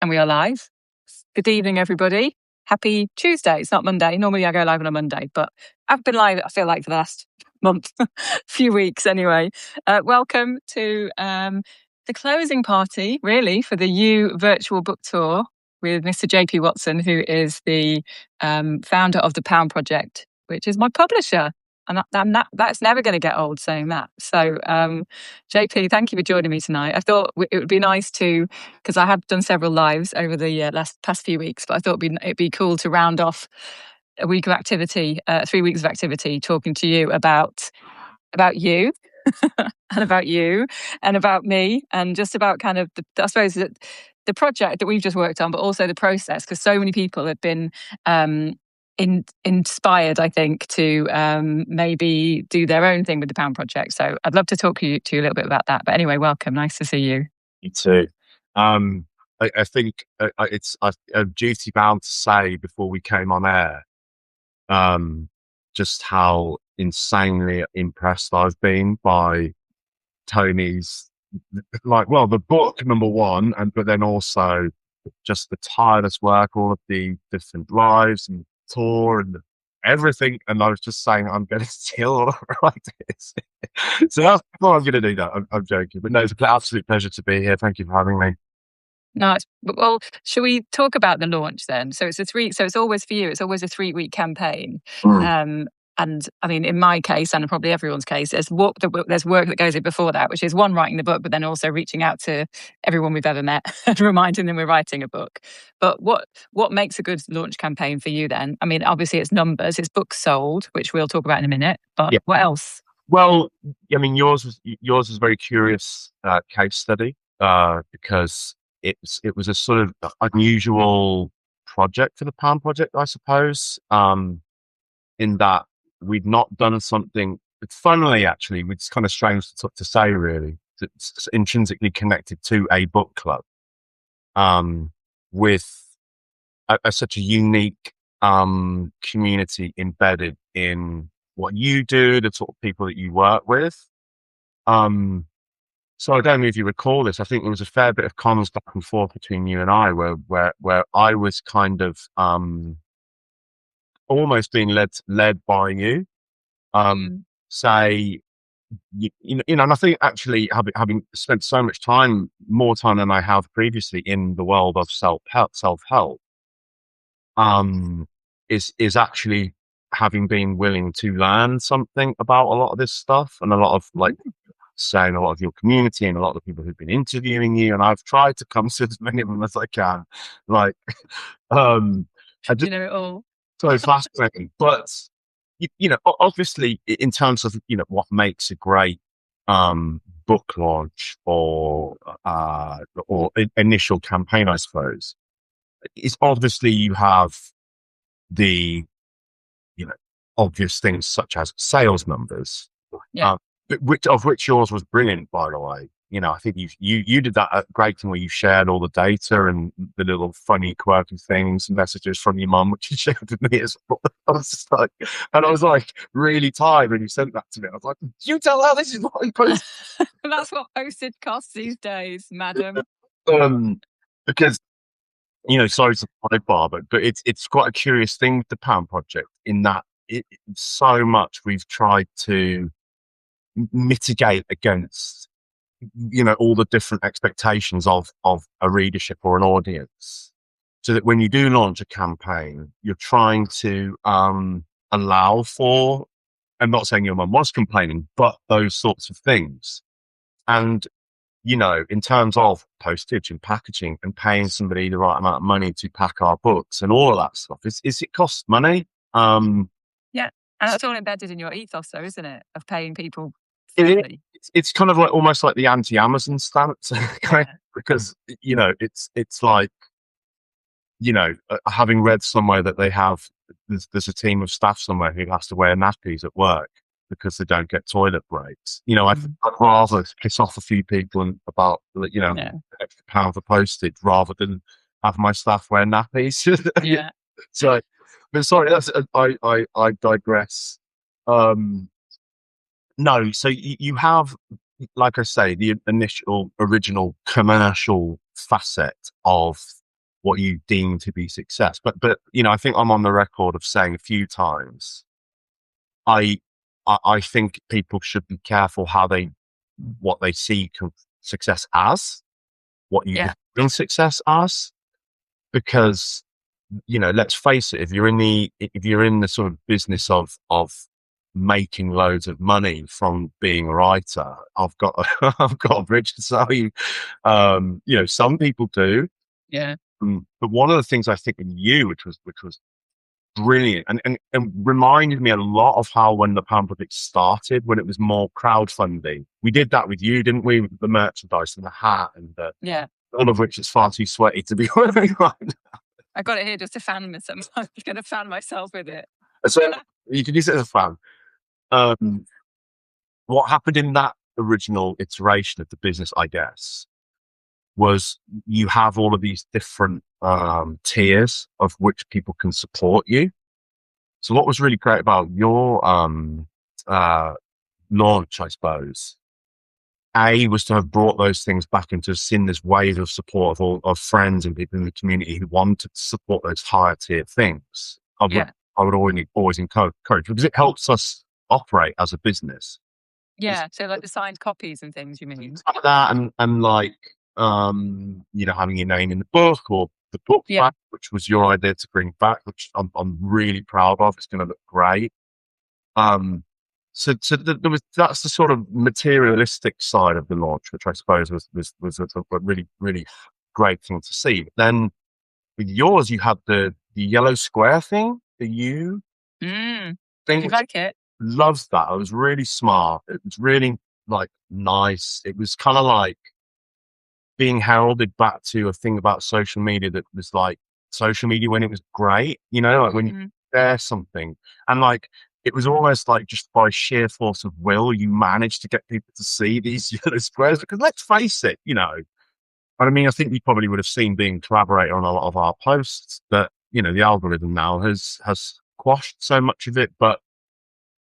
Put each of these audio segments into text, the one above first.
And we are live. Good evening, everybody. Happy Tuesday. It's not Monday. Normally I go live on a Monday, but I've been live, I feel like, for the last month, few weeks anyway. Welcome to the closing party, really, for the U Virtual Book Tour with Mr. JP Watson, who is the founder of the Pound Project, which is my publisher. And that's never going to get old saying that. So, JP, thank you for joining me tonight. I thought it would be nice to, because I have done several lives over the past few weeks, but I thought it'd be cool to round off a week of activity, 3 weeks of activity, talking to you about you and about you and about me and just about kind of, I suppose, the project that we've just worked on, but also the process, because so many people have been inspired, I think, to maybe do their own thing with the Pound Project. So I'd love to talk to you a little bit about that. But anyway, welcome. Nice to see you. You too. I think it's a duty bound to say before we came on air just how insanely impressed I've been by Tony's, the book, number one, but then also just the tireless work, all of the different lives and tour and everything. And I was just saying, I'm going to steal all of her ideas. So that's what I'm going to do. That I'm joking, but no, it's an absolute pleasure to be here. Thank you for having me. Nice. Well, should we talk about the launch then? So it's always for you. It's always a 3-week campaign. And I mean, in my case, and probably everyone's case, there's work that goes in before that, which is one, writing the book, but then also reaching out to everyone we've ever met and reminding them we're writing a book. But what makes a good launch campaign for you then? I mean, obviously it's numbers, it's books sold, which we'll talk about in a minute. But What else? Well, I mean, yours was a very curious case study because it was a sort of unusual project for the Pound Project, I suppose, in that we'd not done something. Funnily, actually, it's kind of strange to say, really. It's intrinsically connected to a book club, with such a unique community embedded in what you do, the sort of people that you work with. So I don't know if you recall this. I think there was a fair bit of comms back and forth between you and I, where I was kind of almost being led by you. Say, and I think actually having spent so much time, more time than I have previously in the world of self-help, is actually having been willing to learn something about a lot of this stuff, and a lot of saying a lot of your community and a lot of the people who've been interviewing you, and I've tried to come to as many of them as I can. I just, it all. So fascinating. But obviously, in terms of what makes a great book launch or initial campaign, I suppose, is obviously you have the obvious things such as sales numbers. Yeah. Which yours was brilliant, by the way. I think you did that great thing where you shared all the data and the little funny, quirky things, messages from your mum, which you shared with me as well. I was like really tired when you sent that to me. I was like, you tell her this is what I post. That's what postage costs these days, madam. Because sorry to sidebar, but it's quite a curious thing with the Pound Project in that so much we've tried to mitigate against all the different expectations of a readership or an audience, so that when you do launch a campaign, you're trying to allow for, I'm not saying your mum was complaining, but those sorts of things. And in terms of postage and packaging and paying somebody the right amount of money to pack our books and all of that stuff, it costs money. Yeah, and that's all embedded in your ethos, though, isn't it? Of paying people. It's kind of almost like the anti-Amazon stance, because it's like having read somewhere that they have there's a team of staff somewhere who has to wear nappies at work because they don't get toilet breaks. I'd rather piss off a few people about extra pound for postage rather than have my staff wear nappies. Yeah. So, but sorry, I digress. No, so you have, like I say, the original commercial facet of what you deem to be success. But I think I'm on the record of saying a few times, I I think people should be careful what they see success as, what you Yeah. define success as, because let's face it, if you're in the sort of business of making loads of money from being a writer, I've got I've got a bridge to tell you. Some people do. Yeah. But one of the things I think with you, which was brilliant and reminded me a lot of how when the Pound Project started, when it was more crowdfunding. We did that with you, didn't we? With the merchandise and the hat and Yeah. all of which is far too sweaty to be wearing right now. I got it here just to fan myself. I'm going to fan myself with it. So you can use it as a fan. What happened in that original iteration of the business, I guess, was you have all of these different tiers of which people can support you. So what was really great about your launch, I suppose, was to have brought those things back and to seen this wave of support of friends and people in the community who wanted to support those higher tier things. Yeah. I would always encourage, because it helps us operate as a business. Yeah. So like the signed copies and things, you mean? Like that, and like having your name in the book, or the book Yeah. back, which was your idea to bring back, which I'm really proud of. It's going to look great. So that's the sort of materialistic side of the launch, which I suppose was a really, really great thing to see. But then with yours, you had the yellow square thing, the U Did thing. you like it? Loved that. It was really smart. It was really like nice. It was kind of like being heralded back to a thing about social media that was like social media when it was great, like when you share something, and like it was almost like just by sheer force of will, you managed to get people to see these yellow squares. Because let's face it, I mean, I think you probably would have seen being collaborator on a lot of our posts that, the algorithm now has quashed so much of it. But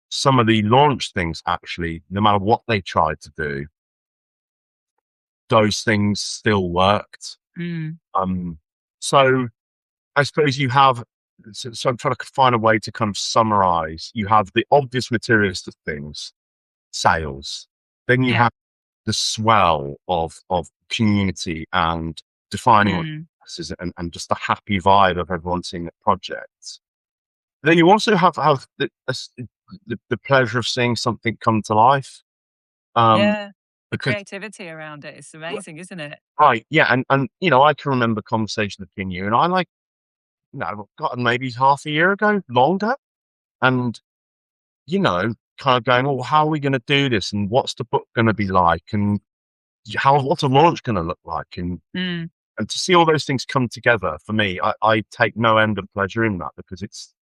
some of the launch things, actually, no matter what they tried to do, those things still worked. So I suppose you have, so I'm trying to find a way to kind of summarize. You have the obvious materialistic things, sales. Then you have the swell of community and defining what this is, and just the happy vibe of everyone seeing the project. Then you also have the pleasure of seeing something come to life. The creativity around it is amazing, isn't it? Right, yeah, and I can remember conversations between you and I, like, God, maybe half a year ago, longer, and kind of going, "Oh, how are we going to do this? And what's the book going to be like? And what's a launch going to look like?" And to see all those things come together for me, I take no end of pleasure in that, because it's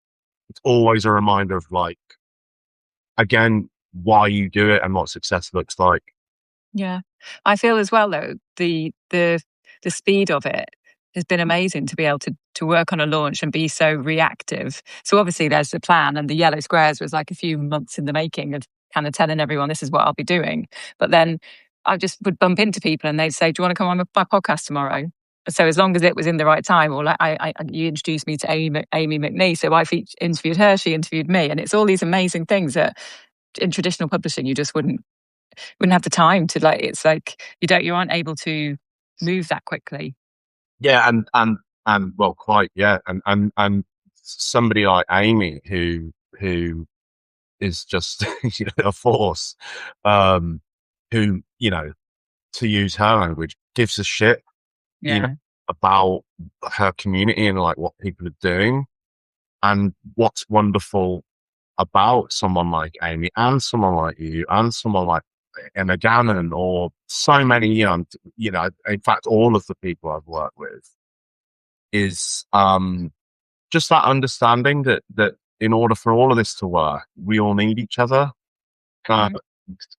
always a reminder of, like, again, why you do it and what success looks like. Yeah, I feel as well though the speed of it has been amazing to be able to work on a launch and be so reactive. So obviously there's the plan, and the yellow squares was like a few months in the making of kind of telling everyone this is what I'll be doing. But then I just would bump into people and they'd say, "Do you want to come on my podcast tomorrow?" So as long as it was in the right time, or like you introduced me to Amy McNee, so I interviewed her, she interviewed me, and it's all these amazing things that in traditional publishing you just wouldn't have the time to, like, it's like you aren't able to move that quickly. Yeah, and well, quite, yeah, and somebody like Amy who is just a force, who, to use her language, gives a shit, about her community and like what people are doing. And what's wonderful about someone like Amy and someone like you and someone like Emma Gannon, or so many, in fact, all of the people I've worked with, is just that understanding that in order for all of this to work, we all need each other. And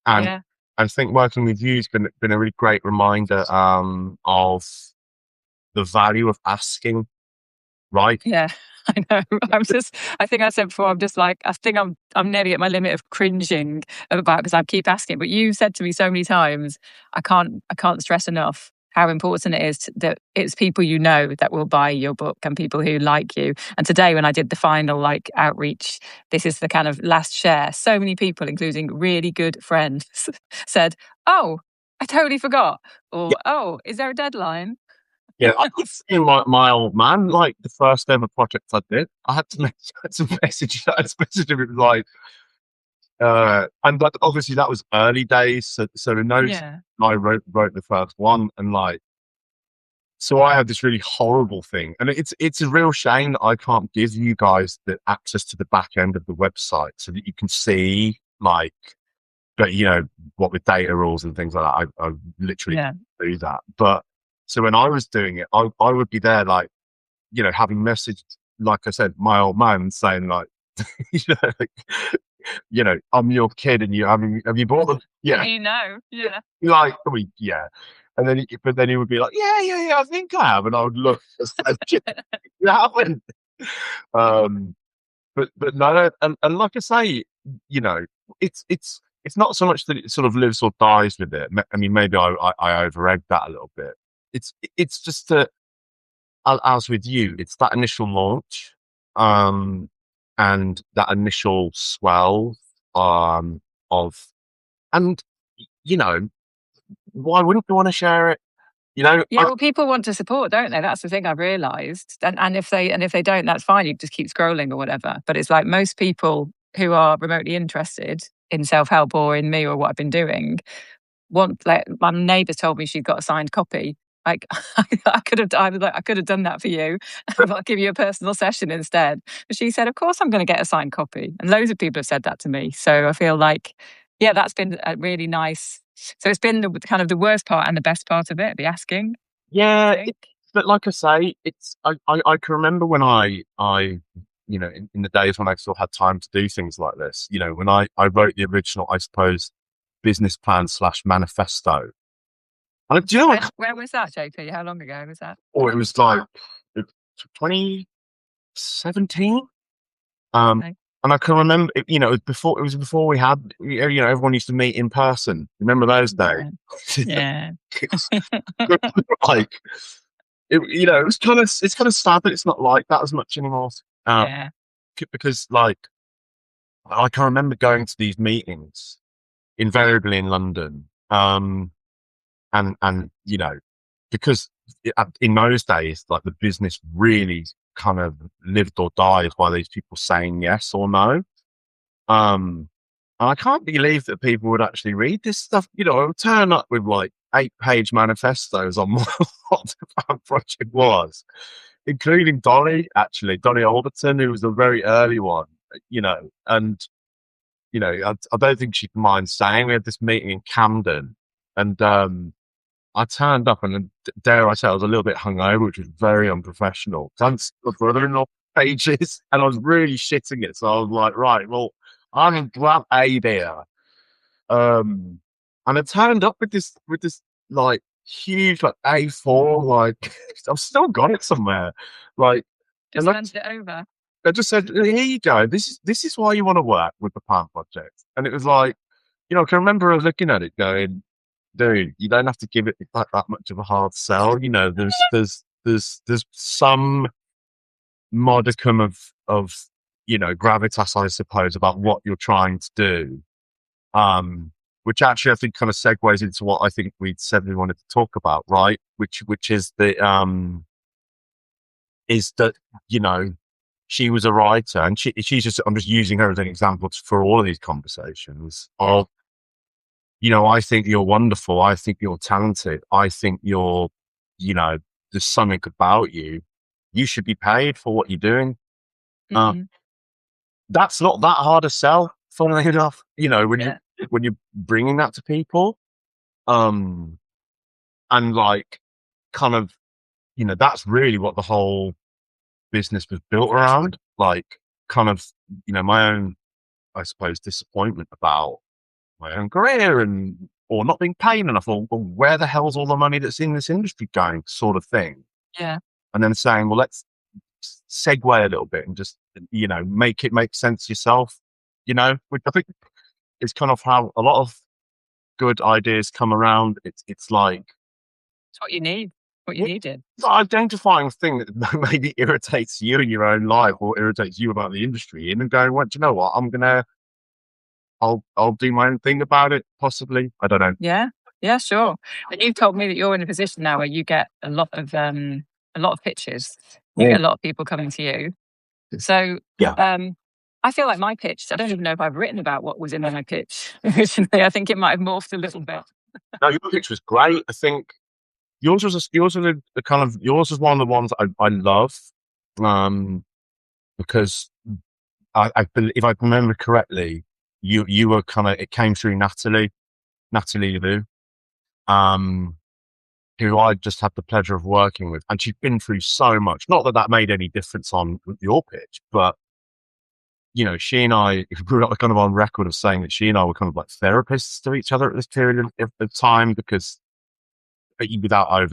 I think working with you has been a really great reminder of the value of asking, right? Yeah, I know. I think I said before, I'm just like, I think I'm nearly at my limit of cringing about, because I keep asking. But you said to me so many times, I can't stress enough how important it is that it's people you know that will buy your book and people who like you. And today, when I did the final like outreach, this is the kind of last share. So many people, including really good friends, said, "Oh, I totally forgot," or "Oh, is there a deadline?" Yeah, I could see my old man, like the first ever project I did. I had to message him. It was like, and but obviously that was early days. So in those, Yeah, I wrote the first one, and like, so I had this really horrible thing, and it's a real shame that I can't give you guys the access to the back end of the website so that you can see like, but what with data rules and things like that, I literally yeah. do that. But so when I was doing it, I would be there like, having messaged, like I said, my old man saying like, you know, like, I'm your kid, and have you bought them? Yeah, Yeah. like, I mean, yeah. And then, but then he would be like, yeah, I think I have, and I would look, you haven't. Um, but no, and like I say, you know, it's not so much that it sort of lives or dies with it. I mean, maybe I over egged that a little bit. It's just that, as with you, it's that initial launch, um, and that initial swell, of, and you know, why wouldn't you want to share it? Yeah, well, people want to support, don't they? That's the thing I've realised. And if they don't, that's fine. You just keep scrolling or whatever. But it's like most people who are remotely interested in self help or in me or what I've been doing want, like, my neighbour told me she'd got a signed copy. Like, I could have done that for you. I'll give you a personal session instead. But she said, of course I'm going to get a signed copy. And loads of people have said that to me. So I feel like, yeah, that's been a really nice. So it's been the kind of the worst part and the best part of it, the asking, I Yeah, think. but like I say, I can remember when in the days when I still had time to do things like this, when I wrote the original, I suppose, business plan slash manifesto. And do you know what? Where was that, JP? How long ago was that? Or it was like 2017. Okay. And I can remember, it was before we had, everyone used to meet in person. Remember those days? Yeah. It's Yeah. like, it's kind of sad that it's not like that as much anymore. Uh, Yeah. because like, I can remember going to these meetings invariably in London, and because in those days, like, the business really kind of lived or died by these people saying yes or no. Um, and I can't believe that people would actually read this stuff. I would turn up with like 8-page manifestos on what the project was, including Donny Alderton, who was a very early one, and I don't think she'd mind saying we had this meeting in Camden, and I turned up, and dare I say, I was a little bit hungover, which was very unprofessional. I hadn't my brother-in-law pages, and I was really shitting it. So I was like, right, well, I'm in grab A there. And I turned up with this like huge like A4, like I've still got it somewhere. Like, Just and handed it over. I just said, here you go. This is why you want to work with the Palm Project. And it was like, I can remember looking at it going, dude, you don't have to give it like that much of a hard sell. There's some modicum of gravitas, I suppose, about what you're trying to do. Which actually I think kind of segues into what I think we'd said we wanted to talk about, right? Which is that, she was a writer, and she's just, I'm just using her as an example for all of these conversations of, I think you're wonderful. I think you're talented. I think there's something about you. You should be paid for what you're doing. Uh, Mm. that's not that hard to sell, funnily enough, Yeah. when you're bringing that to people. Um, and like, kind of, that's really what the whole business was built around. Like, kind of, my own, I suppose, disappointment about my own career, or not being paid enough, or where the hell's all the money that's in this industry going, sort of thing. Yeah. And then saying, well, let's segue a little bit and just, make it make sense yourself, which I think is kind of how a lot of good ideas come around. It's like, It's what you need. What you needed. It's an identifying thing that maybe irritates you in your own life or irritates you about the industry, and then going, "Well, do you know what? I'll do my own thing about it. Possibly, I don't know." Yeah, yeah, sure. And you've told me that you're in a position now where you get a lot of pitches. You get a lot of people coming to you. So Yeah. I feel like my pitch, I don't even know if I've written about what was in my pitch originally. I think it might have morphed a little bit. No, your pitch was great. I think yours was the kind of yours was one of the ones I love, because I believe, if I remember correctly, you were kind of, it came through Natalie Liu, who I just had the pleasure of working with, and she'd been through so much. Not that that made any difference on your pitch, but she and I, we're kind of on record of saying that she and I were kind of like therapists to each other at this period of time, because without I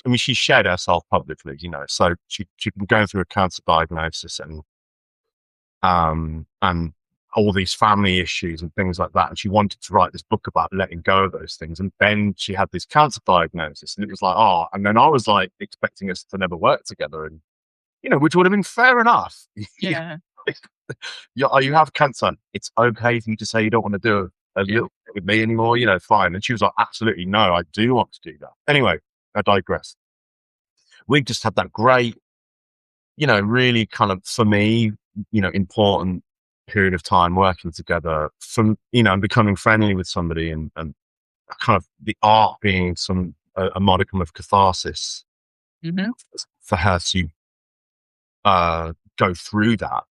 mean, she shared herself publicly, so she'd been going through a cancer diagnosis and all these family issues and things like that. And she wanted to write this book about letting go of those things. And then she had this cancer diagnosis, and it was like, oh, and then I was like expecting us to never work together, and which would have been fair enough. Yeah. You have cancer. It's okay for you to say you don't want to do a little bit with me anymore, fine. And she was like, absolutely no, I do want to do that. Anyway, I digress. We just had that great, really kind of, for me, important period of time working together, from, and becoming friendly with somebody, and kind of the art being a modicum of catharsis for her to go through that.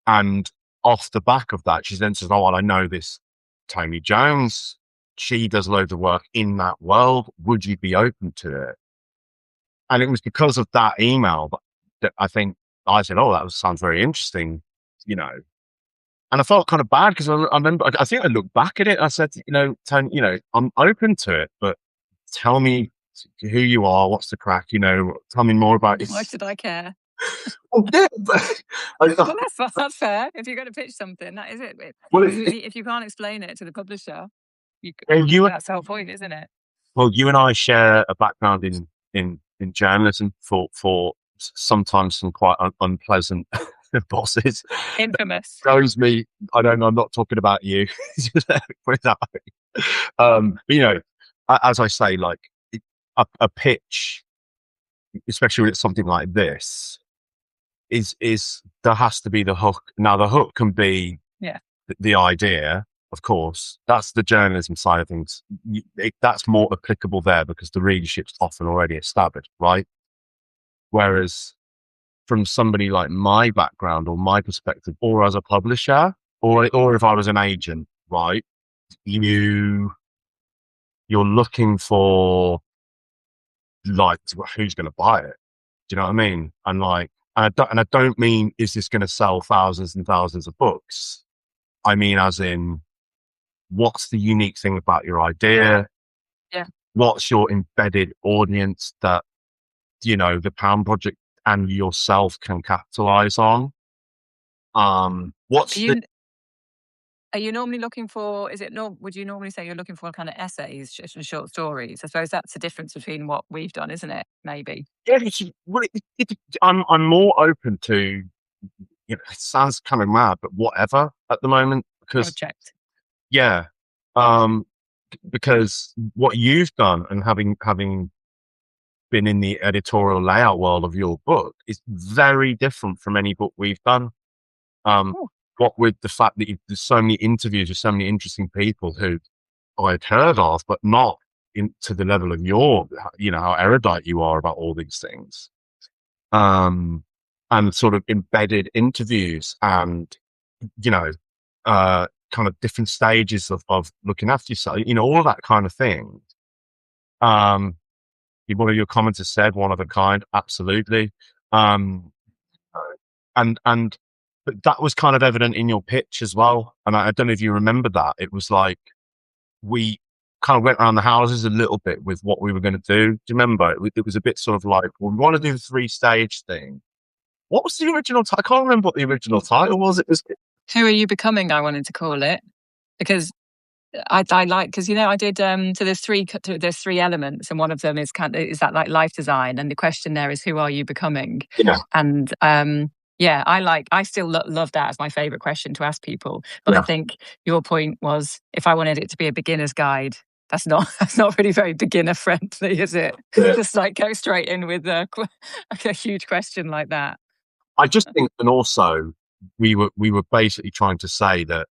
And off the back of that, she then says, oh, well, I know this Tony Jones. She does loads of work in that world. Would you be open to it? And it was because of that email that I think I said, oh, that sounds very interesting, And I felt kind of bad, because I remember, I think I looked back at it. I said, Tony, I'm open to it, but tell me who you are. What's the crack? Tell me more about you. Why should I care? Well, yeah, Well, that's fair. If you're going to pitch something, that is it. If you can't explain it to the publisher, that's the whole point, isn't it? Well, you and I share a background in journalism for sometimes some quite unpleasant bosses. Infamous. Shows me, I'm not talking about you. Put it that way. But, as I say, like a pitch, especially when it's something like this, is there has to be the hook. Now, the hook can be the idea, of course. That's the journalism side of things. That's more applicable there, because the readership's often already established, right? Whereas from somebody like my background or my perspective, or as a publisher, or if I was an agent, right? You're looking for, like, who's going to buy it? Do you know what I mean? And like, and I don't mean, is this going to sell thousands and thousands of books? I mean, as in, what's the unique thing about your idea? Yeah. What's your embedded audience that, the Pound Project and yourself can capitalize on? Are you normally looking for, would you normally say you're looking for kind of essays, short stories? I suppose that's the difference between what we've done, isn't it? Maybe. Yeah, I'm more open to, it sounds kind of mad, but whatever at the moment, because Project. Yeah. Because what you've done, and having been in the editorial layout world of your book, is very different from any book we've done. What with the fact that there's so many interviews with so many interesting people who I'd heard of, but not to the level of how erudite you are about all these things. And sort of embedded interviews, and, kind of different stages of looking after yourself, all of that kind of thing. One of your commenters said, one of a kind, absolutely. But that was kind of evident in your pitch as well. And I don't know if you remember that. It was like, we kind of went around the houses a little bit with what we were going to do. Do you remember? It was a bit sort of like, well, we want to do the 3-stage thing. What was the original title? I can't remember what the original title was. It was Who Are You Becoming, I wanted to call it, because I like, because I did so there's three elements, and one of them is is that like life design, and the question there is, who are you becoming? Yeah, And yeah, I still love that as my favorite question to ask people. But I yeah, think your point was, if I wanted it to be a beginner's guide, that's not really very beginner friendly, is it? yeah. Just like go straight in with a huge question like that. I just think, and also we were basically trying to say that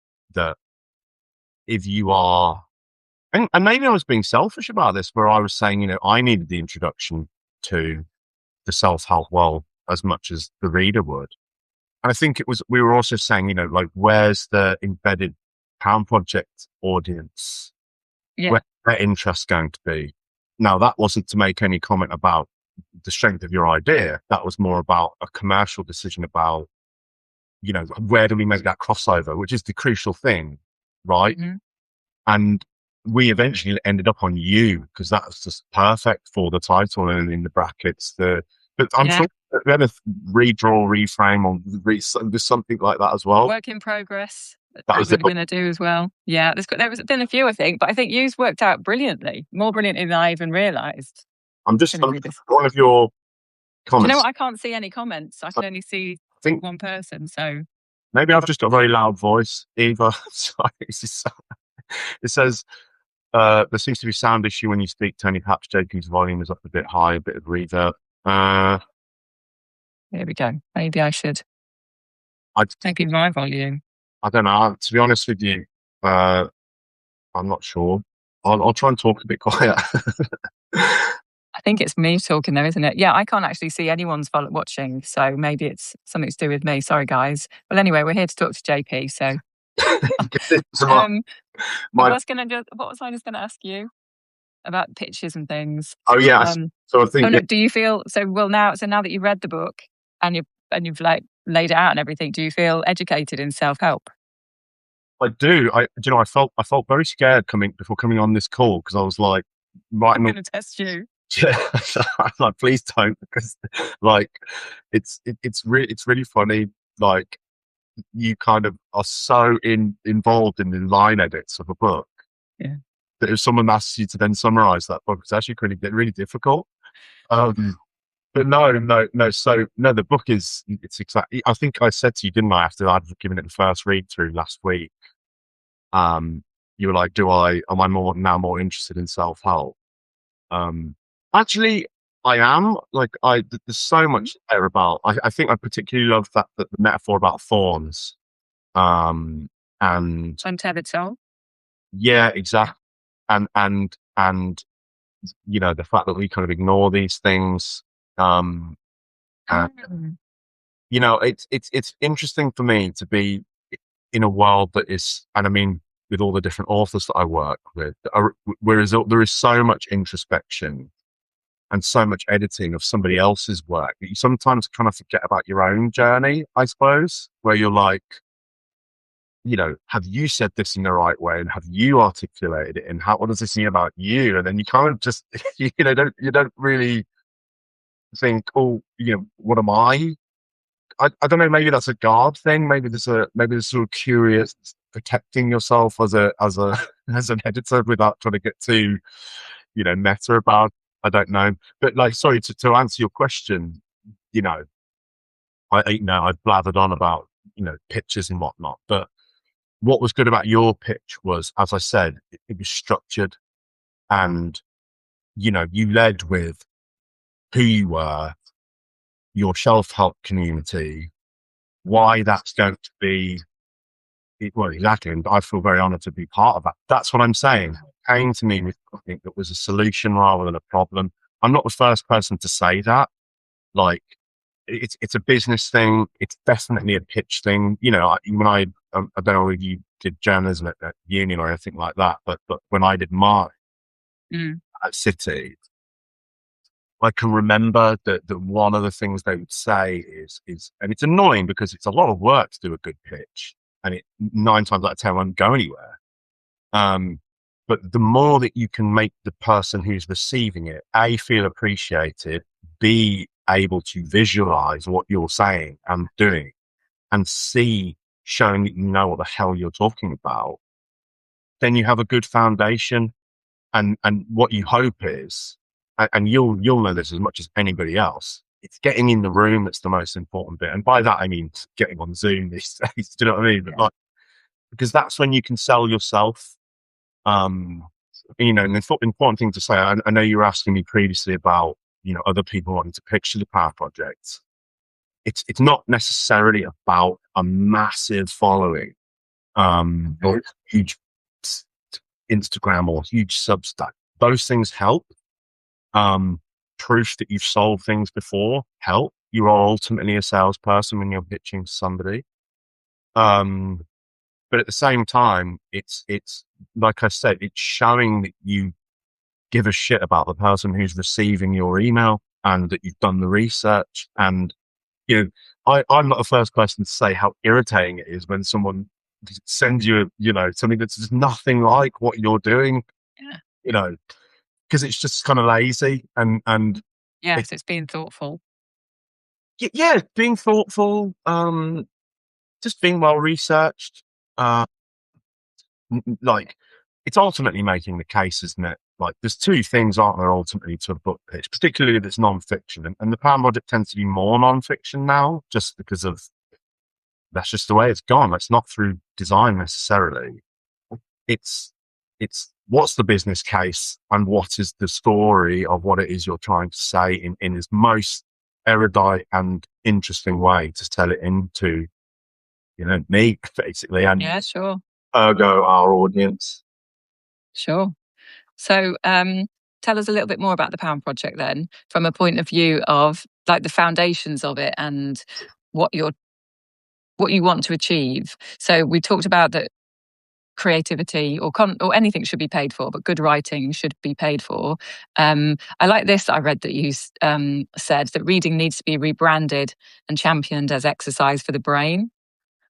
if you are, and maybe I was being selfish about this, where I was saying, I needed the introduction to the self-help world as much as the reader would. And I think we were also saying, like, where's the embedded Pound Project audience? Yeah. Where's their interest going to be? Now, that wasn't to make any comment about the strength of your idea. That was more about a commercial decision about, where do we make that crossover, which is the crucial thing, right? Mm-hmm. And we eventually ended up on you because that's just perfect for the title and in the brackets. But I'm sure we had a redraw, reframe, or there's something like that as well. Work in progress. That was We're it. going to do as well. Yeah, there was been a few, I think, but I think yours worked out brilliantly, more brilliantly than I even realised. I'm one of your Do you know comments. what? I can't see any comments. I can only see I think one person. So maybe I've just got a very loud voice, Eva. Sorry, it says there seems to be a sound issue when you speak, Tony. Perhaps JP's volume is up a bit high, a bit of reverb. here we go. Maybe I should maybe my volume. I don't know. To be honest with you, I'm not sure. I'll try and talk a bit quiet. I think it's me talking though, isn't it? Yeah, I can't actually see anyone's watching, so maybe it's something to do with me. Sorry, guys. Well, anyway, we're here to talk to JP. So, what was I just going to ask you about pitches and things? Oh yeah. So I think. No, do you feel so? Well, now that you've read the book and you've like laid it out and everything, do you feel educated in self-help? I do. I felt very scared before coming on this call because I was like, I'm going to test you. Yeah, I'm like, please don't, because like it's really funny. Like, you kind of are so involved in the line edits of a book. Yeah. That if someone asks you to then summarize that book, it's actually really difficult. But no. So no, the book it's exactly. I think I said to you, didn't I, after I'd given it the first read through last week? You were like, am I more interested in self help? Actually, I am. Like, there's so much there about. I think I particularly love that the metaphor about thorns. And Untethered soul. yeah, exactly. And the fact that we kind of ignore these things. And it's interesting for me to be in a world that is, and I mean, with all the different authors that I work with, whereas there is so much introspection and so much editing of somebody else's work that you sometimes kind of forget about your own journey, I suppose, where you're like, have you said this in the right way, and have you articulated it, and what does this mean about you? And then you kind of just, don't really think, oh, what am I? I don't know. Maybe that's a guard thing. Maybe there's sort of curious protecting yourself as as an editor without trying to get too, meta about. I don't know. But like, sorry to answer your question. I've blathered on about pitches and whatnot. But what was good about your pitch was, as I said, it was structured, and you led with who you were, your self-help community, why that's going to be. Well, exactly. And I feel very honored to be part of that. That's what I'm saying. It came to me with something that was a solution rather than a problem. I'm not the first person to say that. Like, it's a business thing. It's definitely a pitch thing. When I don't know if you did journalism at uni or anything like that, but when I did mine at City, I can remember that one of the things they would say is, and it's annoying because it's a lot of work to do a good pitch, and it 9 times out of 10 won't go anywhere. But the more that you can make the person who's receiving it, A, feel appreciated, B, able to visualize what you're saying and doing, and C, showing that you know what the hell you're talking about, then you have a good foundation. And what you hope is, and you'll know this as much as anybody else, it's getting in the room that's the most important bit. And by that I mean getting on Zoom these days. Do you know what I mean? But like, because that's when you can sell yourself. And the important thing to say, I know you were asking me previously about, other people wanting to picture the power project. It's not necessarily about a massive following, or huge Instagram or huge Substack. Those things help. Proof that you've sold things before help. You are ultimately a salesperson when you're pitching to somebody. But at the same time, it's like I said, it's showing that you give a shit about the person who's receiving your email and that you've done the research. And I'm not the first person to say how irritating it is when someone sends you, something that's just nothing like what you're doing. Yeah. Because it's just kind of lazy and yes, it's being thoughtful. Yeah, being thoughtful, just being well researched. Uh, like, it's ultimately making the case, isn't it? Like, there's two things, aren't there, ultimately, to a book pitch, particularly if it's non-fiction. And the Power Project tends to be more non-fiction now, just because of that's just the way it's gone. It's not through design necessarily. It's what's the business case and what is the story of what it is you're trying to say in its most erudite and interesting way to tell it into, me, basically, and Yeah, sure. ergo our audience. Sure. So, tell us a little bit more about the Pound Project then, from a point of view of like the foundations of it and what you want to achieve. So we talked about that creativity or anything should be paid for, but good writing should be paid for. I like this. I read that you said that reading needs to be rebranded and championed as exercise for the brain.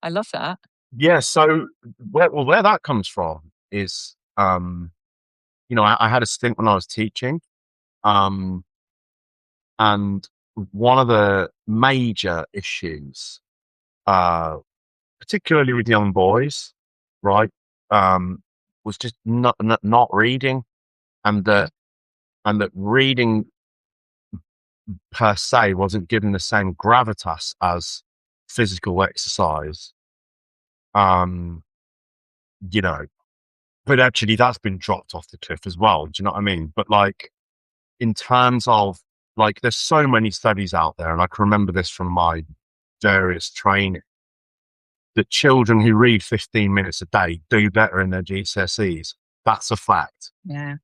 I love that. Yeah. So where that comes from is, I had a stint when I was teaching, and one of the major issues, particularly with young boys, right, was just not reading, and that reading per se wasn't given the same gravitas as physical exercise. Um, you know, but actually that's been dropped off the cliff as well. Do you know what I mean? But like, in terms of, like, there's so many studies out there, and I can remember this from my various training, that children who read 15 minutes a day do better in their GCSEs. That's a fact. Yeah.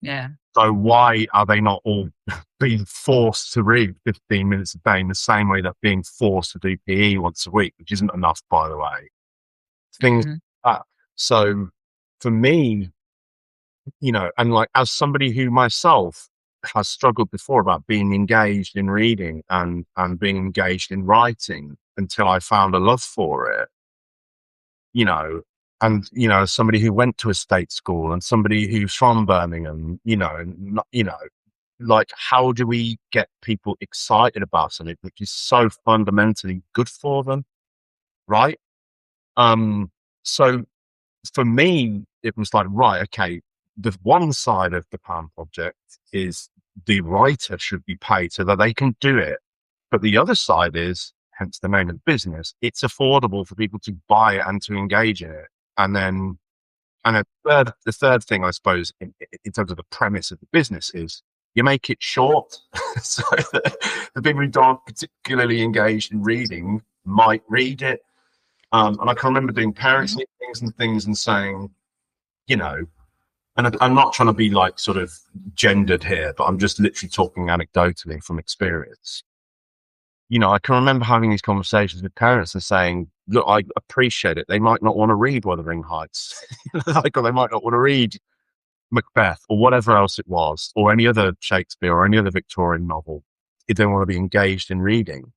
Yeah. So why are they not all being forced to read 15 minutes a day in the same way that being forced to do PE once a week, which isn't enough, by the way? Things Mm-hmm. like that. So for me, and like, as somebody who myself has struggled before about being engaged in reading and being engaged in writing until I found a love for it, and as somebody who went to a state school and somebody who's from Birmingham, like, how do we get people excited about something which is so fundamentally good for them, right? So for me, it was like, right, okay, the one side of the PAM project is the writer should be paid so that they can do it. But the other side is, hence the name of the business, it's affordable for people to buy it and to engage in it. And then, the third thing, I suppose, in terms of the premise of the business is you make it short so that the people who aren't particularly engaged in reading might read it. And I can remember doing parents' meetings and things and saying, and I'm not trying to be like sort of gendered here, but I'm just literally talking anecdotally from experience. I can remember having these conversations with parents and saying, look, I appreciate it. They might not want to read Wuthering Heights, or they might not want to read Macbeth or whatever else it was, or any other Shakespeare or any other Victorian novel, if they want to be engaged in reading.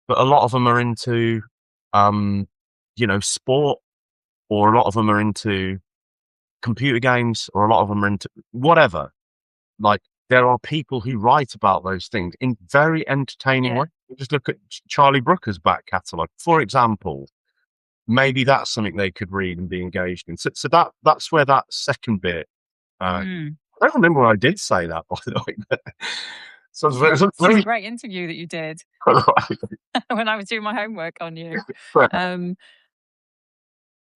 But a lot of them are into, sport, or a lot of them are into computer games, or a lot of them are into whatever. Like, there are people who write about those things in very entertaining ways. Just look at Charlie Brooker's back catalogue, for example. maybe that's something they could read and be engaged in. So that's where that second bit. Mm. I don't remember when I did say that, by the way. But so it's very, This is a great interview that you did when I was doing my homework on you. Um,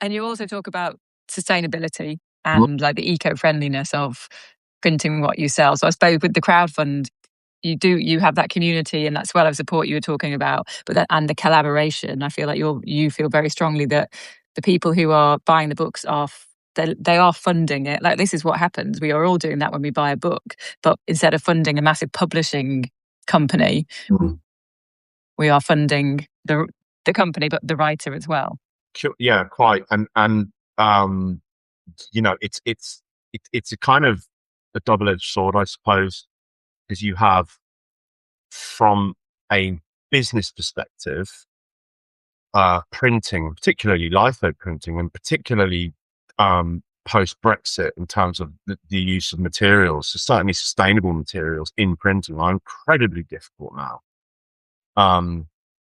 and you also talk about sustainability and like the eco-friendliness of printing what you sell. So I suppose with the crowdfund, you have that community and that swell of support you were talking about, but that and the collaboration. I feel like you feel very strongly that the people who are buying the books they are funding it. Like this is what happens. We are all doing that when we buy a book, but instead of funding a massive publishing company, we are funding the company, but the writer as well. Yeah, quite. And it's a kind of a double-edged sword, I suppose, because you have, from a business perspective, printing, particularly litho printing, and particularly post Brexit, in terms of the use of materials, so certainly sustainable materials in printing, are incredibly difficult now.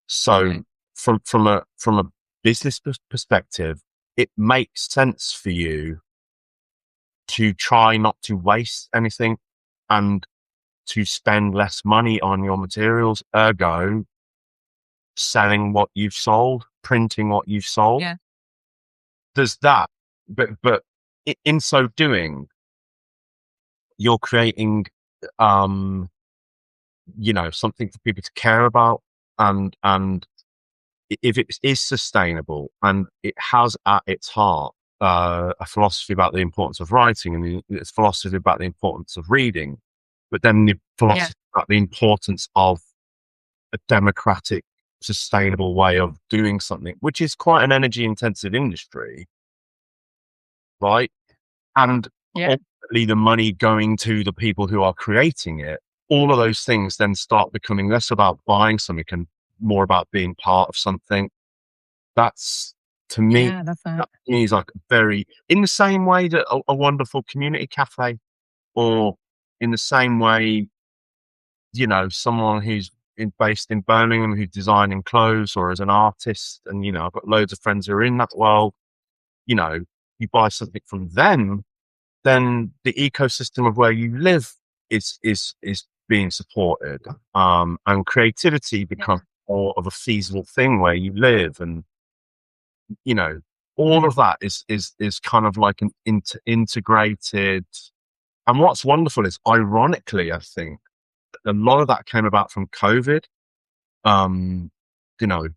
So Okay. from a business perspective, it makes sense for you to try not to waste anything and to spend less money on your materials, ergo selling what you've sold, printing what you've sold. Yeah. There's that. But in so doing, you're creating, something for people to care about. And if it is sustainable and it has at its heart a philosophy about the importance of writing and its philosophy about the importance of reading, but then the Yeah. philosophy about the importance of a democratic, sustainable way of doing something, which is quite an energy intensive industry, right? And Yeah. ultimately the money going to the people who are creating it, all of those things then start becoming less about buying something and more about being part of something. That's, to me, Yeah. That's that. that to me is like very, in the same way that a wonderful community cafe, or in the same way, someone who's based in Birmingham who's designing clothes, or as an artist, and I've got loads of friends who are in that world. You know, you buy something from them, then the ecosystem of where you live is being supported, and creativity becomes more of a feasible thing where you live, and you know all of that is kind of like an integrated. And what's wonderful is, ironically, I think a lot of that came about from COVID. um you know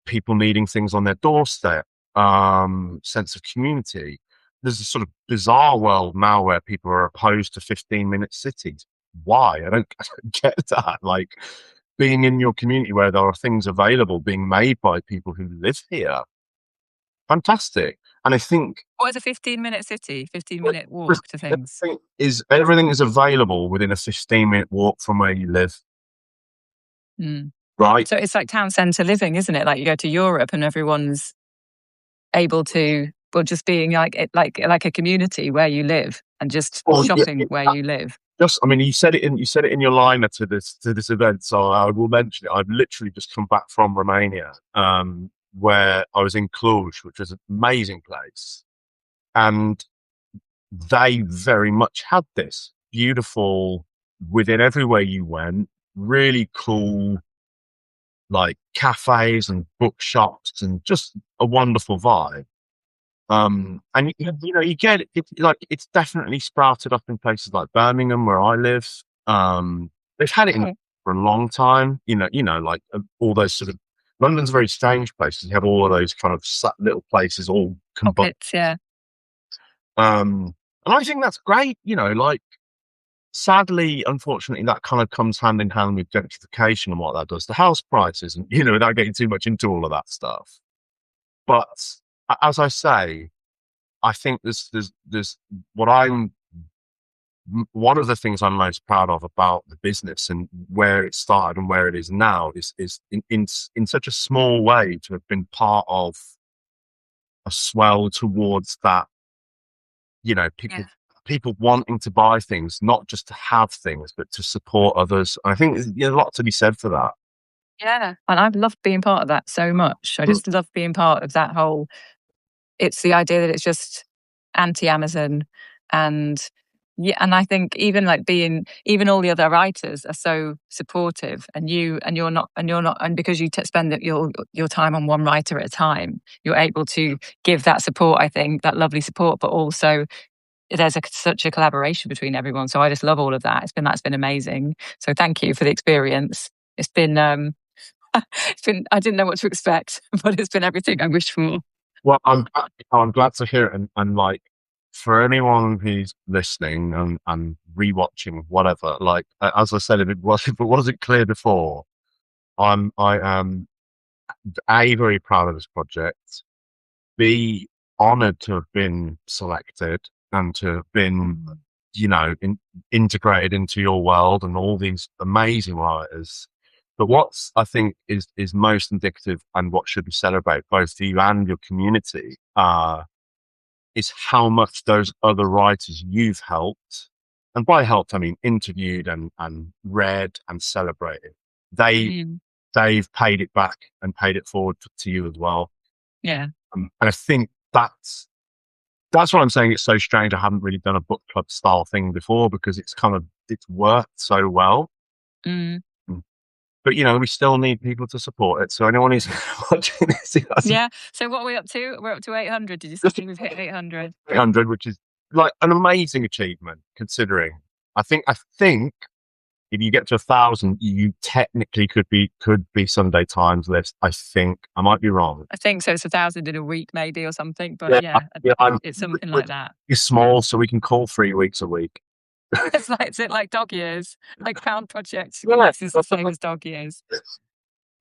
People needing things on their doorstep, sense of community. There's a sort of bizarre world now where people are opposed to 15-minute cities. Why? I don't get that. Like, being in your community where there are things available being made by people who live here, fantastic. And I think What is a 15-minute city? 15-minute walk to things. everything is available within a 15-minute walk from where you live, Mm. right? So it's like town centre living, isn't it? Like you go to Europe and everyone's able to, well, just being like a community where you live and just Well, yeah, shopping where you live. I mean, you said it in your liner to this event, so I will mention it. I've literally just come back from Romania, where I was in Cluj, which was an amazing place, and they very much had this beautiful, within everywhere you went, really cool, like cafes and bookshops, and just a wonderful vibe. And you get it, like it's definitely sprouted up in places like Birmingham, where I live. They've had it Okay. for a long time. Like all those sort of, London's a very strange place. You have all of those kind of little places all combined. Pockets, yeah. And I think that's great. Like, sadly, unfortunately, that kind of comes hand in hand with gentrification and what that does to house prices, and without getting too much into all of that stuff. But as I say, I think there's what one of the things I'm most proud of about the business and where it started and where it is now is in such a small way to have been part of a swell towards that. People Yeah. people wanting to buy things, not just to have things, but to support others. I think there's a lot to be said for that. Yeah. And I've loved being part of that so much. I Mm. just love being part of that whole, it's the idea that it's just anti-Amazon. And yeah, and I think even like even all the other writers are so supportive, and and because you spend your time on one writer at a time, you're able to give that support, I think, that lovely support, but also there's such a collaboration between everyone. So I just love all of that. That's been amazing. So thank you for the experience. It's been I didn't know what to expect, but it's been everything I wished for. Well, I'm glad to hear it, and like for anyone who's listening and rewatching whatever, like as I said, if it wasn't clear before, I am very proud of this project. B, honored to have been selected and to have been, integrated into your world and all these amazing writers. But what's I think is most indicative and what should be celebrated both to you and your community is how much those other writers you've helped, and by helped I mean interviewed and read and celebrated. They Mm. they've paid it back and paid it forward to you as well. Yeah. And I think that's why I'm saying it's so strange. I haven't really done a book club style thing before because it's worked so well. Mm. But we still need people to support it. So anyone who's watching this, Yeah. So what are we up to? We're up to 800. Did you just say we've hit 800? 800, which is like an amazing achievement considering. I think if you get to 1,000, you technically could be Sunday Times list. I think I might be wrong. I think so. It's 1,000 in a week, maybe, or something. But yeah, it's something like that. It's small, so we can call 3 weeks a week. Is it like dog years? Like Pound Project Yeah, is the same as dog years.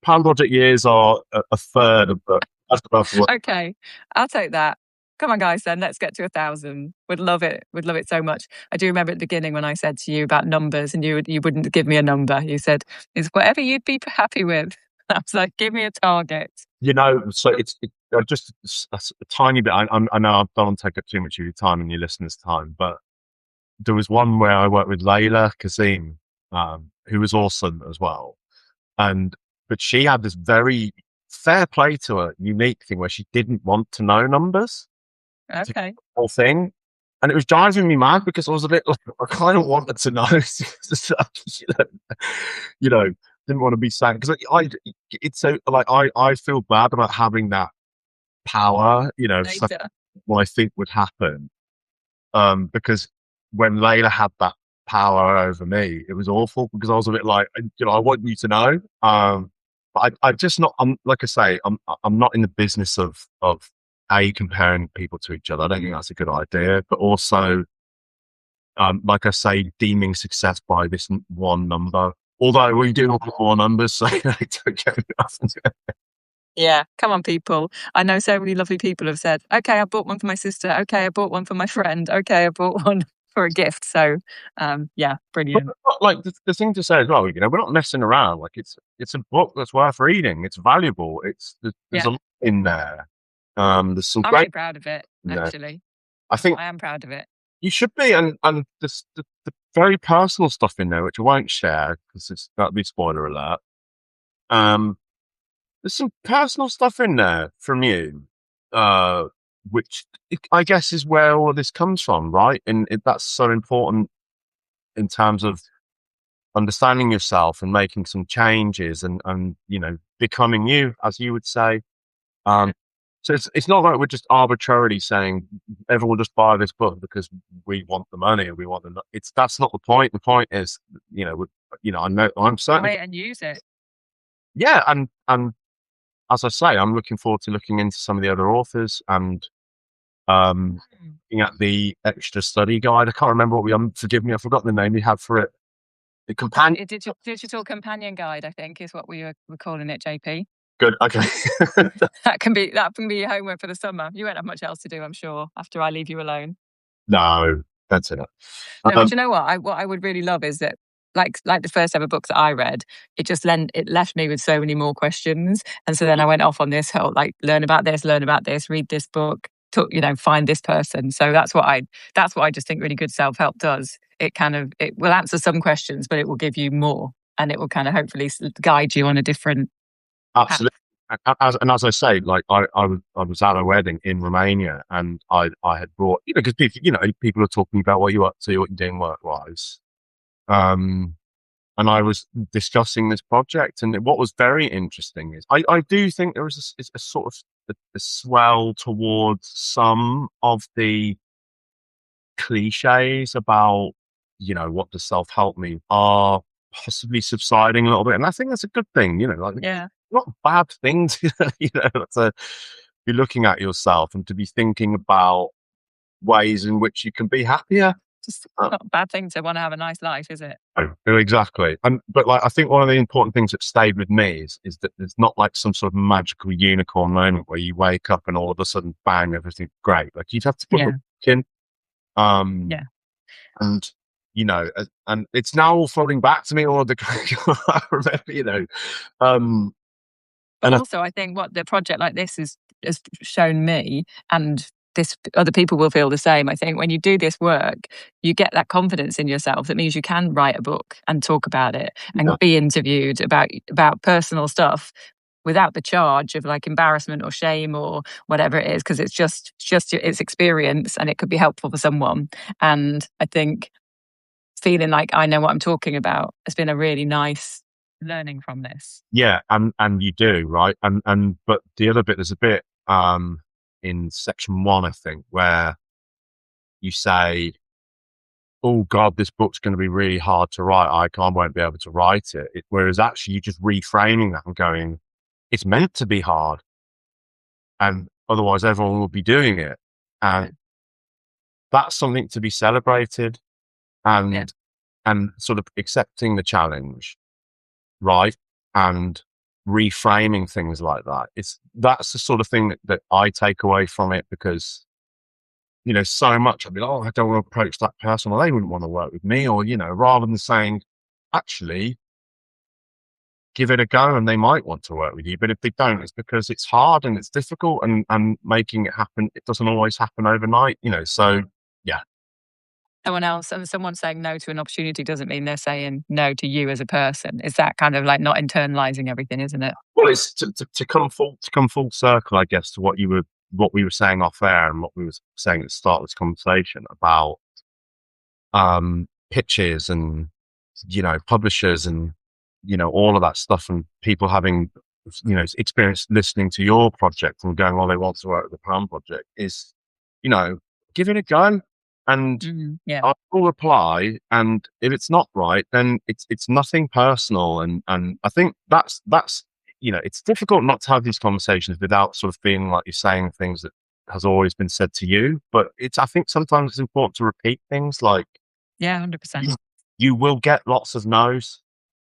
Pound Project years are a third of the. That's about what. Okay, I'll take that. Come on, guys, then let's get to 1,000. Would love it. Would love it so much. I do remember at the beginning when I said to you about numbers, and you wouldn't give me a number. You said it's whatever you'd be happy with. I was like, give me a target. So it's just a tiny bit. I know I don't want to take up too much of your time and your listeners' time, but there was one where I worked with Layla Kazim, who was awesome as well. But she had this very fair play to her, unique thing where she didn't want to know numbers. Okay. Whole thing. And it was driving me mad because I was a bit like, I kind of wanted to know, didn't want to be saying, because it's so like, I feel bad about having that power, what I think would happen. Because when Layla had that power over me, it was awful because I was a bit like, I want you to know. But I just not, I'm like I say, I'm not in the business of comparing people to each other. I don't think that's a good idea. But also, like I say, deeming success by this one number. Although we do have more numbers, so I don't get nothing. Yeah, come on, people. I know so many lovely people have said, okay, I bought one for my sister. Okay, I bought one for my friend. Okay, I bought one for a gift. So, yeah, brilliant. But like the thing to say as well, we're not messing around. Like it's a book that's worth reading. It's valuable. There's a lot in there. There's some I'm great. really proud of it, actually. I think I am proud of it. You should be, and the very personal stuff in there, which I won't share because that'd be spoiler alert. There's some personal stuff in there from you, which I guess is where all of this comes from, right? And that's so important in terms of understanding yourself and making some changes and becoming you, as you would say. So it's not like we're just arbitrarily saying everyone just buy this book because we want the money and we want the. That's not the point. The point is, I know I'm certainly Wait and use it. Yeah, and as I say, I'm looking forward to looking into some of the other authors and looking at the extra study guide. I can't remember what forgive me, I've forgotten the name you had for it. The companion digital companion guide, I think, is what we were calling it, JP. Good. Okay. that can be your homework for the summer. You won't have much else to do, I'm sure, after I leave you alone. No, that's it. No, but you know what I would really love is that like the first ever book that I read, it left me with so many more questions. And so then I went off on this whole like learn about this, read this book, find this person. So that's what I just think really good self-help does. It will answer some questions, but it will give you more. and it will kind of hopefully guide you on a different path. Absolutely. As I say, like I was at a wedding in Romania, and I had brought, because people are talking about what you're up to, what you're doing work wise, and I was discussing this project, and what was very interesting is I do think there was a sort of a swell towards some of the cliches about, what does self-help mean, are possibly subsiding a little bit. And I think that's a good thing, like, Yeah. not a bad thing to be looking at yourself and to be thinking about ways in which you can be happier. Just not a bad thing to want to have a nice life, is it? Exactly. But like, I think one of the important things that stayed with me is that there's not like some sort of magical unicorn moment where you wake up and all of a sudden, bang, everything's great. Like, you'd have to put the work in. Yeah. And, and it's now all floating back to me, all of the, I remember, But also, I think what the project like this has shown me, and this other people will feel the same. I think when you do this work, you get that confidence in yourself. That means you can write a book and talk about it and be interviewed about personal stuff without the charge of like embarrassment or shame or whatever it is, because it's just its experience, and it could be helpful for someone. And I think feeling like I know what I'm talking about has been a really nice learning from this. Yeah, and you do, right? And but the other bit, there's a bit in section 1, I think, where you say, oh God, this book's going to be really hard to write. I won't be able to write it. Whereas actually, you're just reframing that and going, it's meant to be hard, and otherwise everyone will be doing it. And that's something to be celebrated, and sort of accepting the challenge, right? And reframing things like that. That's the sort of thing that I take away from it, because, so much I'd be like, oh, I don't want to approach that person, or they wouldn't want to work with me, or, rather than saying, actually, give it a go and they might want to work with you. But if they don't, it's because it's hard and it's difficult, and making it happen, it doesn't always happen overnight, so yeah. Someone saying no to an opportunity doesn't mean they're saying no to you as a person. It's that kind of like not internalizing everything, isn't it? Well, it's to come full circle, I guess, to what we were saying off air, and what we were saying at the start of this conversation about pitches and, publishers and, all of that stuff, and people having, experience listening to your project and going, oh, they want to work with the Palm Project, is, give it a go. And I will reply, and if it's not right, then it's nothing personal. And I think that's it's difficult not to have these conversations without sort of feeling like you're saying things that has always been said to you. But I think sometimes it's important to repeat things like, 100%. You will get lots of no's.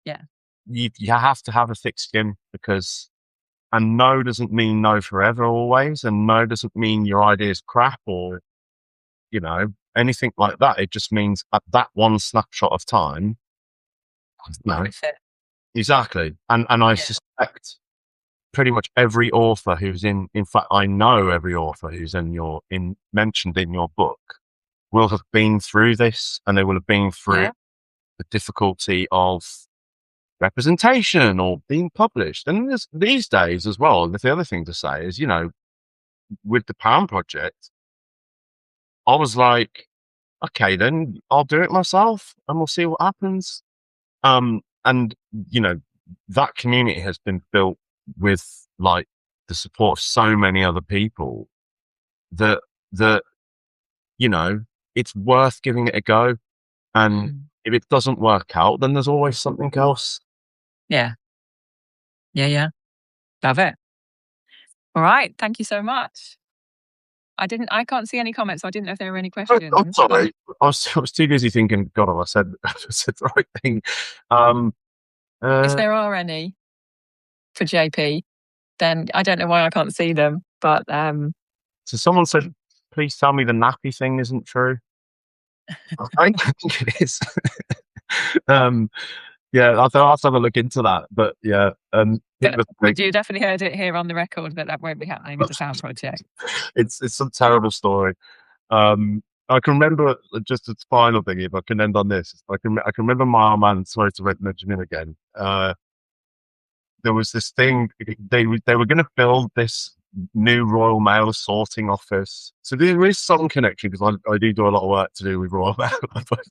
Yeah. You have to have a thick skin, and no doesn't mean no forever always, and no doesn't mean your idea is crap, or, anything like that. It just means at that one snapshot of time, no. Exactly. And I suspect pretty much every author who's in fact, I know every author who's mentioned in your book will have been through this, and they will have been through the difficulty of representation or being published. And there's, these days as well, the other thing to say is, with the Palm Project, I was like, okay, then I'll do it myself and we'll see what happens. And, that community has been built with like the support of so many other people that, it's worth giving it a go. And if it doesn't work out, then there's always something else. Yeah. Love it. All right. Thank you so much. I can't see any comments, so I didn't know if there were any questions. I'm sorry. I was too busy thinking, God, I said the right thing. If there are any for JP, then I don't know why I can't see them. But so someone said, please tell me the nappy thing isn't true. I think it is. Yeah, I'll have to have a look into that. But yeah, but you definitely heard it here on the record that won't be happening with the Palm Project. It's some terrible story. I can remember just a final thing. If I can end on this, I can remember my old man. Sorry to mention him again. There was this thing. They were going to build this new Royal Mail sorting office. So there is some connection because I do a lot of work to do with Royal Mail,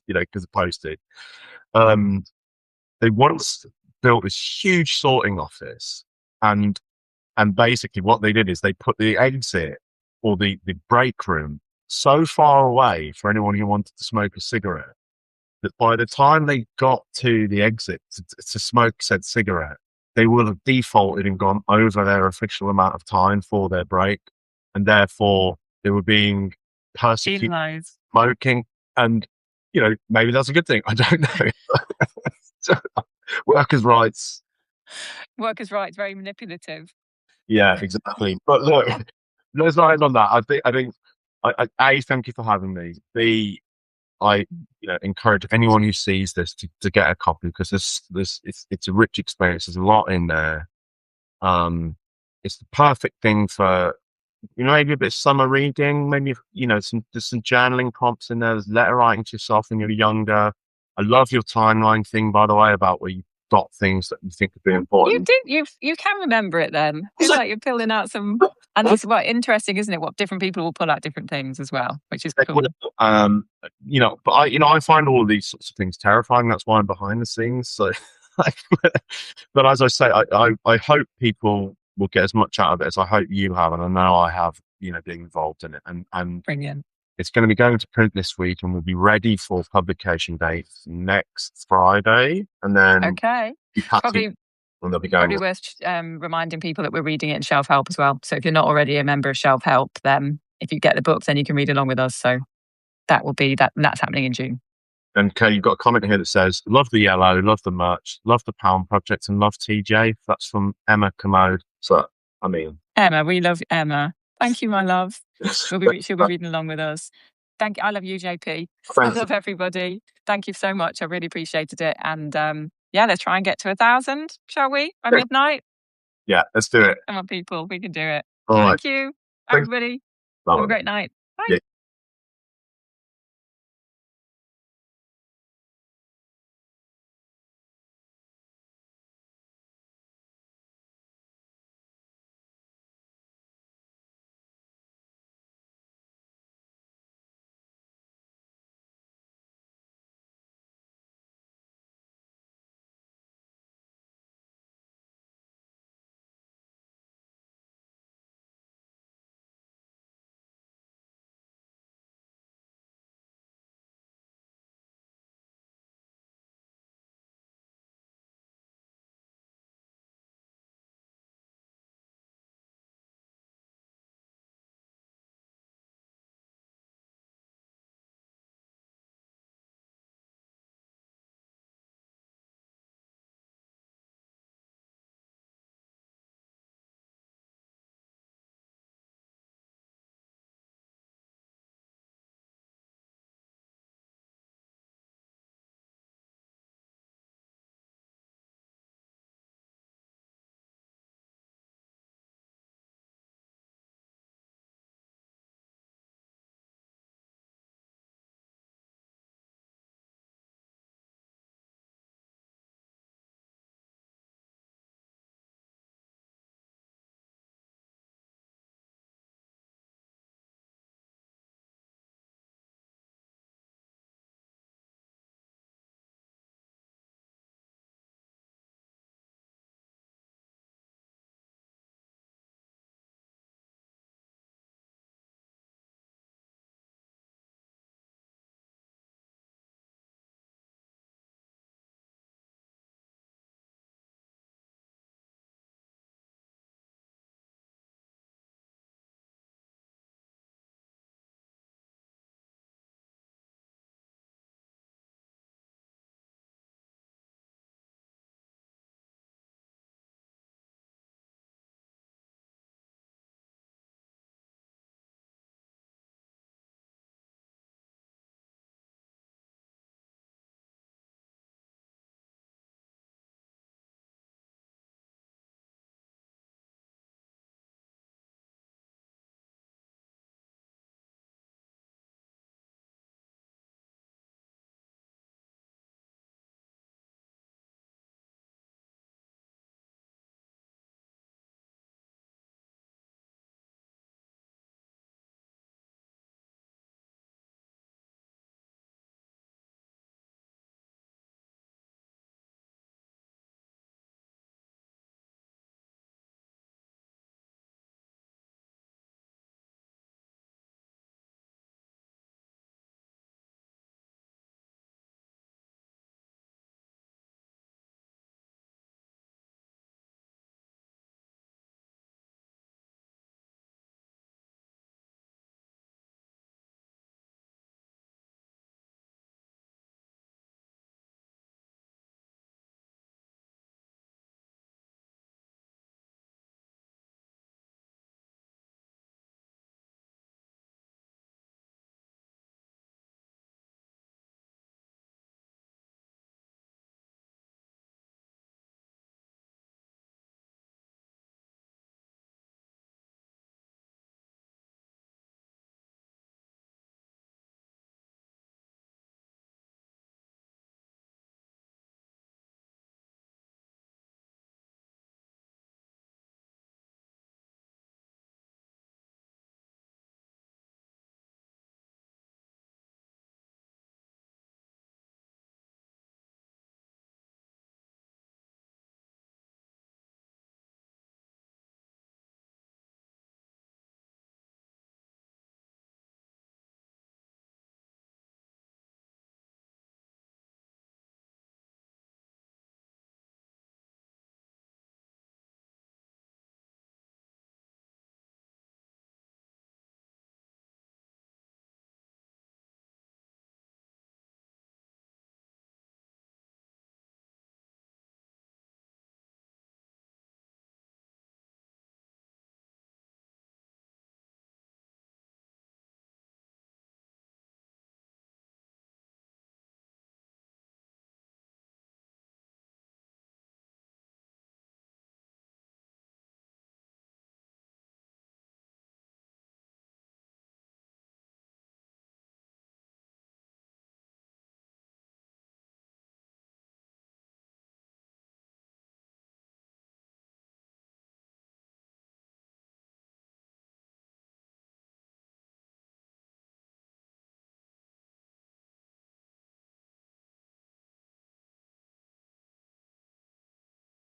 because of postage. Um, they once built this huge sorting office, and basically what they did is they put the exit or the break room so far away for anyone who wanted to smoke a cigarette that by the time they got to the exit to smoke said cigarette, they will have defaulted and gone over their official amount of time for their break. And therefore they were being persecuted Penalised. smoking. And, maybe that's a good thing. I don't know. Workers' rights. Workers' rights, very manipulative. Yeah, exactly. But look, let's not end on that. A, thank you for having me. B, I encourage anyone who sees this to get a copy because it's a rich experience. There's a lot in there. It's the perfect thing for maybe a bit of summer reading. Maybe there's some journaling prompts in there. There's letter writing to yourself when you're younger. I love your timeline thing, by the way, about where you got things that you think would be important. You can remember it then. It's like you're pulling out some, and it's interesting, isn't it? What different people will pull out different things as well, which is cool. But I find all of these sorts of things terrifying. That's why I'm behind the scenes. So, but as I say, I hope people will get as much out of it as I hope you have, and I know I have. Being involved in it, and Brilliant. It's going to be going to print this week, and we'll be ready for publication dates next Friday, and then okay, probably they'll be going. Probably worth reminding people that we're reading it in Shelf Help as well. So if you're not already a member of Shelf Help, then if you get the book, then you can read along with us. So that will be that's happening in June. And Kay, you've got a comment here that says, "Love the yellow, love the merch, love the Pound Project, and love TJ." That's from Emma Commode. So Emma, we love Emma. Thank you, my love. She'll be reading along with us. Thank you. I love you, JP. I love everybody. Thank you so much. I really appreciated it. And let's try and get to 1,000, shall we? By midnight. Yeah, let's do it. Come on, people. We can do it. All Thank you, everybody. Bye. Have a great night. Bye. Yeah.